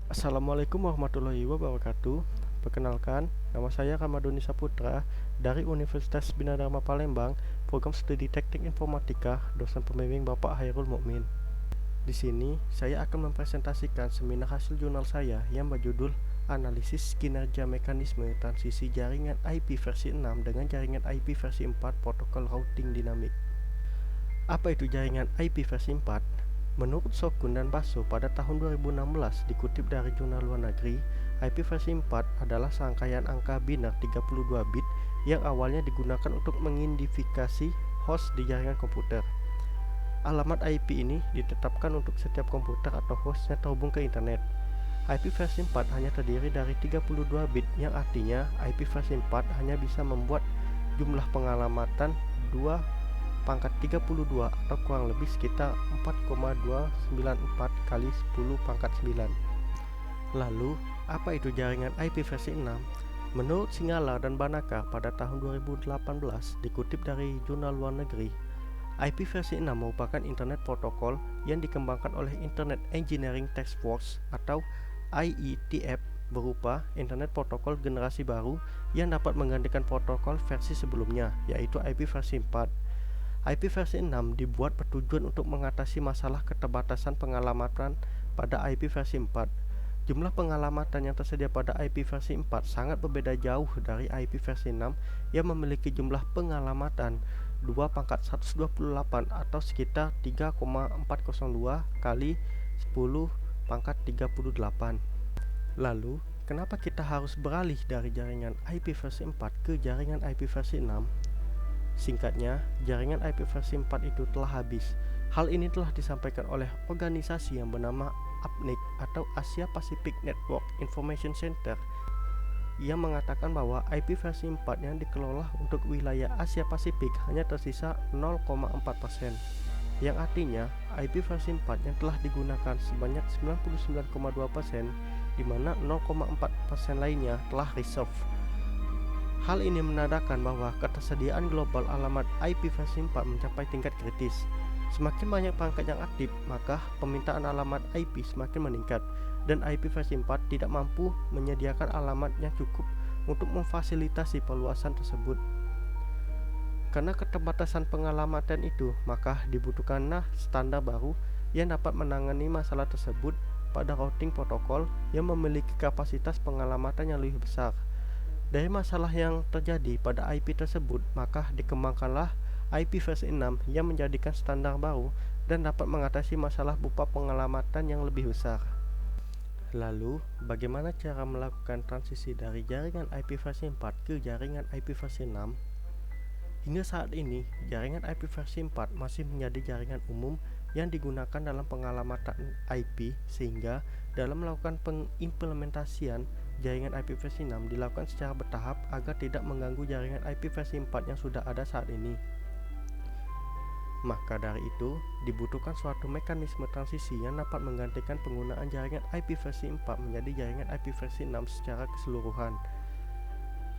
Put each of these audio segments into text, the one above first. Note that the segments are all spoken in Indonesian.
Assalamualaikum warahmatullahi wabarakatuh. Perkenalkan, nama saya Ramadhani Saputra dari Universitas Bina Dharma Palembang, program studi Teknik Informatika, dosen pembimbing Bapak Hairul Mukmin. Di sini, saya akan mempresentasikan seminar hasil jurnal saya yang berjudul Analisis Kinerja Mekanisme Transisi Jaringan IP versi 6 dengan Jaringan IP versi 4 Protokol Routing Dinamik. Apa itu jaringan IP versi 4? Menurut Sokun dan Basso pada tahun 2016 dikutip dari jurnal luar negeri, IP versi 4 adalah serangkaian angka biner 32 bit yang awalnya digunakan untuk mengidentifikasi host di jaringan komputer. Alamat IP ini ditetapkan untuk setiap komputer atau host yang terhubung ke internet. IP versi 4 hanya terdiri dari 32 bit yang artinya IP versi 4 hanya bisa membuat jumlah pengalamatan 2 pangkat 32 atau kurang lebih sekitar 4,294 kali 10 pangkat 9. Lalu, apa itu jaringan IP versi 6? Menurut Singala dan Banaka pada tahun 2018 dikutip dari jurnal luar negeri, IP versi 6 merupakan internet protokol yang dikembangkan oleh Internet Engineering Task Force atau IETF berupa internet protokol generasi baru yang dapat menggantikan protokol versi sebelumnya, yaitu IP versi 4. IP versi 6 dibuat bertujuan untuk mengatasi masalah keterbatasan pengalamatan pada IP versi 4. Jumlah pengalamatan yang tersedia pada IP versi 4 sangat berbeda jauh dari IP versi 6 yang memiliki jumlah pengalamatan 2 pangkat 128 atau sekitar 3,402 kali 10 pangkat 38. Lalu, kenapa kita harus beralih dari jaringan IP versi 4 ke jaringan IP versi 6? Singkatnya, jaringan IP versi 4 itu telah habis. Hal ini telah disampaikan oleh organisasi yang bernama APNIC atau Asia Pacific Network Information Center yang mengatakan bahwa IP versi 4 yang dikelola untuk wilayah Asia Pasifik hanya tersisa 0,4%, yang artinya IP versi 4 yang telah digunakan sebanyak 99,2%, di mana 0,4% lainnya telah reserve. Hal ini menandakan bahwa ketersediaan global alamat IP versi 4 mencapai tingkat kritis. Semakin banyak perangkat yang aktif, maka permintaan alamat IP semakin meningkat, dan IP versi 4 tidak mampu menyediakan alamat yang cukup untuk memfasilitasi perluasan tersebut. Karena keterbatasan pengalamatan itu, maka dibutuhkanlah standar baru yang dapat menangani masalah tersebut pada routing protokol yang memiliki kapasitas pengalamatan yang lebih besar. Dari masalah yang terjadi pada IP tersebut, maka dikembangkanlah IP versi 6 yang menjadikan standar baru dan dapat mengatasi masalah berupa pengalamatan yang lebih besar. Lalu, bagaimana cara melakukan transisi dari jaringan IP versi 4 ke jaringan IP versi 6? Hingga saat ini, jaringan IP versi 4 masih menjadi jaringan umum yang digunakan dalam pengalamatan IP, sehingga dalam melakukan pengimplementasian jaringan IP versi 6 dilakukan secara bertahap agar tidak mengganggu jaringan IP versi 4 yang sudah ada saat ini. Maka dari itu, dibutuhkan suatu mekanisme transisi yang dapat menggantikan penggunaan jaringan IP versi 4 menjadi jaringan IP versi 6 secara keseluruhan.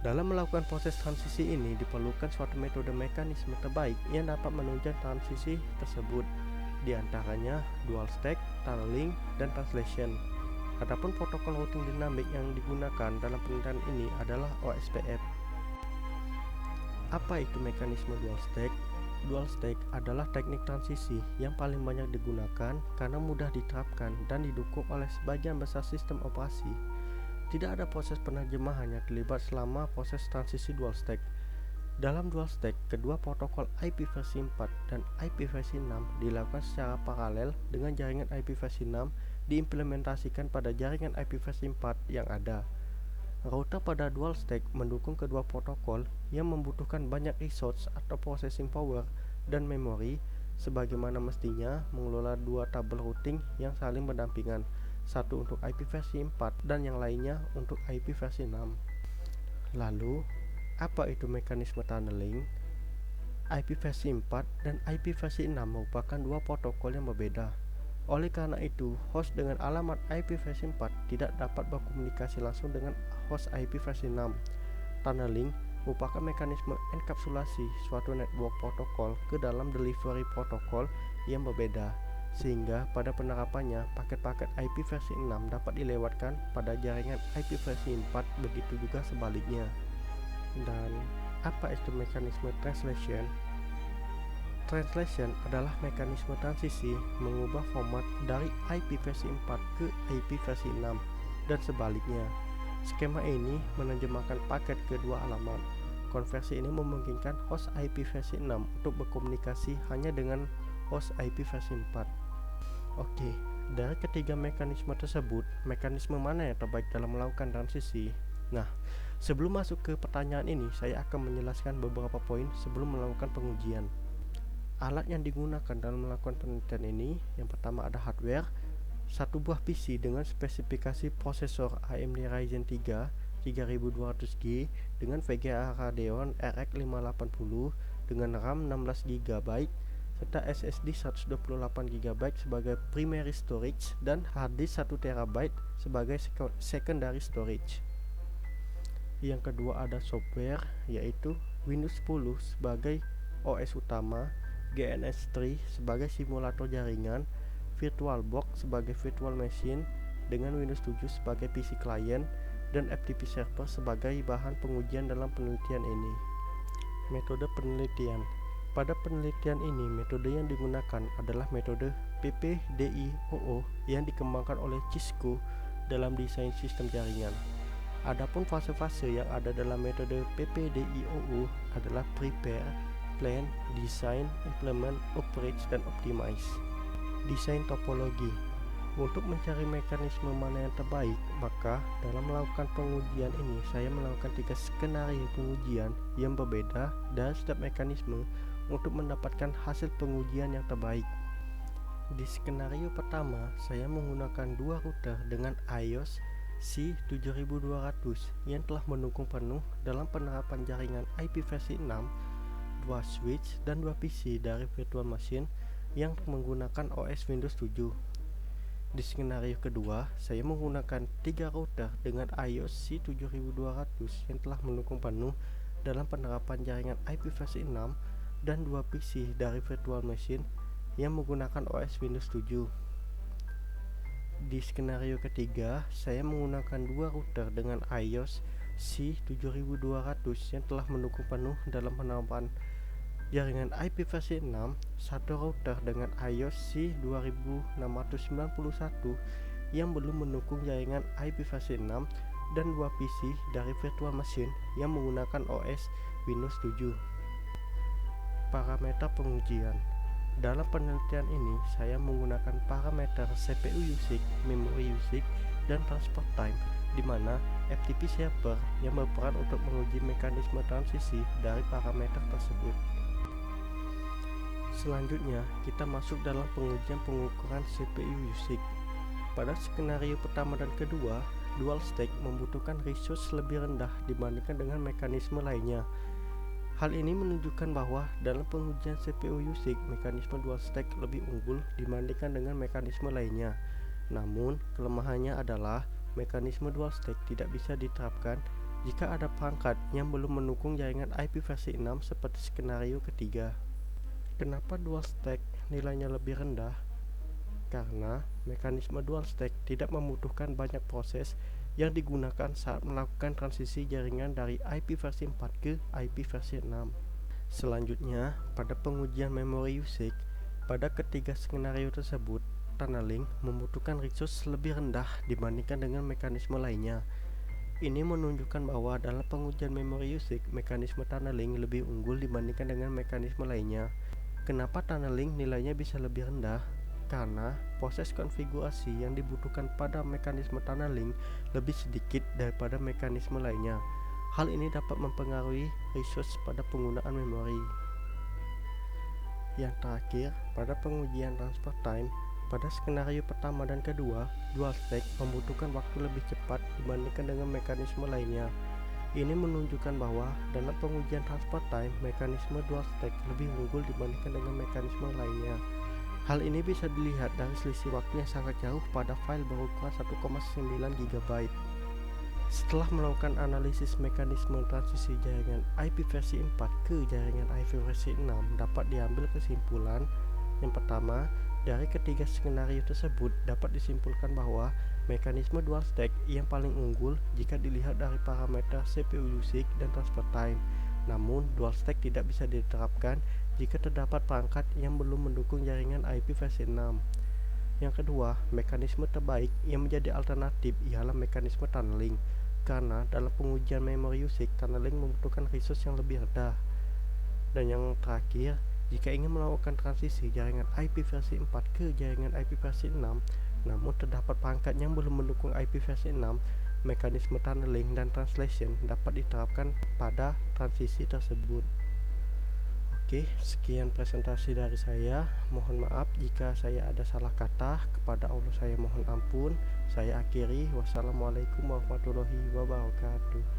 Dalam melakukan proses transisi ini diperlukan suatu metode mekanisme terbaik yang dapat menunjang transisi tersebut, di antaranya dual stack, tunneling, dan translation. Adapun protokol routing dinamik yang digunakan dalam penelitian ini adalah OSPF. Apa itu mekanisme dual stack? Dual stack adalah teknik transisi yang paling banyak digunakan karena mudah diterapkan dan didukung oleh sebagian besar sistem operasi. Tidak ada proses penerjemahan yang terlibat selama proses transisi dual stack. Dalam dual stack, kedua protokol IP versi 4 dan IP versi 6 dilakukan secara paralel dengan jaringan IP versi 6 diimplementasikan pada jaringan IP versi 4 yang ada. Router pada dual stack mendukung kedua protokol yang membutuhkan banyak resource atau processing power dan memori, sebagaimana mestinya mengelola dua tabel routing yang saling berdampingan, satu untuk IP versi 4 dan yang lainnya untuk IP versi 6. Lalu, apa itu mekanisme tunneling? IP versi 4 dan IP versi 6 merupakan dua protokol yang berbeda. Oleh karena itu, host dengan alamat IP versi 4 tidak dapat berkomunikasi langsung dengan host IP versi 6. Tunneling merupakan mekanisme enkapsulasi suatu network protokol ke dalam delivery protokol yang berbeda, sehingga pada penerapannya paket-paket IP versi 6 dapat dilewatkan pada jaringan IP versi 4, begitu juga sebaliknya. Dan apa itu mekanisme translation? Translation adalah mekanisme transisi mengubah format dari IP versi 4 ke IP versi 6 dan sebaliknya. Skema ini menerjemahkan paket ke dua alamat. Konversi ini memungkinkan host IP versi 6 untuk berkomunikasi hanya dengan host IP versi 4. Oke, dari ketiga mekanisme tersebut, mekanisme mana yang terbaik dalam melakukan transisi? Nah, sebelum masuk ke pertanyaan ini, saya akan menjelaskan beberapa poin sebelum melakukan pengujian. Alat yang digunakan dalam melakukan penelitian ini, yang pertama ada hardware, satu buah PC dengan spesifikasi prosesor AMD Ryzen 3 3200G dengan VGA Radeon RX 580 dengan RAM 16GB serta SSD 128GB sebagai primary storage dan harddisk 1TB sebagai secondary storage. Yang kedua ada software, yaitu Windows 10 sebagai OS utama, GNS3 sebagai simulator jaringan, VirtualBox sebagai virtual machine dengan Windows 7 sebagai PC client, dan FTP server sebagai bahan pengujian dalam penelitian ini. Metode penelitian. Pada penelitian ini, metode yang digunakan adalah metode PPDIOO yang dikembangkan oleh Cisco dalam desain sistem jaringan. Adapun fase-fase yang ada dalam metode PPDIOO adalah prepare, plan, design, implement, operate, dan optimize. Desain topologi. Untuk mencari mekanisme mana yang terbaik, maka dalam melakukan pengujian ini saya melakukan 3 skenario pengujian yang berbeda dari setiap mekanisme untuk mendapatkan hasil pengujian yang terbaik. Di skenario pertama, saya menggunakan 2 router dengan iOS C7200 yang telah mendukung penuh dalam penerapan jaringan IP versi 6, 2 switch dan 2 PC dari virtual machine yang menggunakan OS Windows 7. Di skenario kedua, saya menggunakan 3 router dengan iOS C7200 yang telah mendukung penuh dalam penerapan jaringan IP versi 6 dan 2 PC dari virtual machine yang menggunakan OS Windows 7. Di skenario ketiga, saya menggunakan 2 router dengan iOS C7200 yang telah mendukung penuh dalam penerapan jaringan IP versi 6, 1 router dengan iOS C2691 yang belum mendukung jaringan IP versi 6, dan 2 PC dari virtual machine yang menggunakan OS Windows 7. Parameter pengujian. Dalam penelitian ini, saya menggunakan parameter CPU usage, memory usage, dan transport time, di mana FTP server yang berperan untuk menguji mekanisme transisi dari parameter tersebut. Selanjutnya, kita masuk dalam pengujian pengukuran CPU usage. Pada skenario pertama dan kedua, dual stack membutuhkan resource lebih rendah dibandingkan dengan mekanisme lainnya. Hal ini menunjukkan bahwa dalam pengujian CPU usage, mekanisme dual stack lebih unggul dibandingkan dengan mekanisme lainnya. Namun, kelemahannya adalah mekanisme dual stack tidak bisa diterapkan jika ada perangkat yang belum mendukung jaringan IP versi 6 seperti skenario ketiga. Kenapa dual stack nilainya lebih rendah? Karena mekanisme dual stack tidak membutuhkan banyak proses yang digunakan saat melakukan transisi jaringan dari IP versi 4 ke IP versi 6. Selanjutnya, pada pengujian memory usage, pada ketiga skenario tersebut, tunneling membutuhkan resource lebih rendah dibandingkan dengan mekanisme lainnya. Ini menunjukkan bahwa dalam pengujian memory usage, mekanisme tunneling lebih unggul dibandingkan dengan mekanisme lainnya. Kenapa tunneling nilainya bisa lebih rendah? Karena proses konfigurasi yang dibutuhkan pada mekanisme tunneling lebih sedikit daripada mekanisme lainnya. Hal ini dapat mempengaruhi resource pada penggunaan memori. Yang terakhir, pada pengujian transfer time, pada skenario pertama dan kedua, dual stack membutuhkan waktu lebih cepat dibandingkan dengan mekanisme lainnya. Ini menunjukkan bahwa dalam pengujian transfer time, mekanisme dual stack lebih unggul dibandingkan dengan mekanisme lainnya. Hal ini bisa dilihat dari selisih waktu yang sangat jauh pada file berukuran 1,9 GB. Setelah melakukan analisis mekanisme transisi jaringan IP versi 4 ke jaringan IP versi 6, dapat diambil kesimpulan. Yang pertama, Dari ketiga skenario tersebut dapat disimpulkan bahwa mekanisme dual stack yang paling unggul jika dilihat dari parameter CPU usage dan transfer time. Namun, dual stack tidak bisa diterapkan jika terdapat perangkat yang belum mendukung jaringan IP versi 6. Yang kedua, mekanisme terbaik yang menjadi alternatif ialah mekanisme tunneling, karena dalam pengujian memory usage, tunneling membutuhkan resource yang lebih rendah. Dan yang terakhir, jika ingin melakukan transisi jaringan IP versi 4 ke jaringan IP versi 6, namun terdapat perangkat yang belum mendukung IP versi 6, mekanisme tunneling dan translation dapat diterapkan pada transisi tersebut. Oke, sekian presentasi dari saya. Mohon maaf jika saya ada salah kata. Kepada Allah saya mohon ampun. Saya akhiri. Wassalamualaikum warahmatullahi wabarakatuh.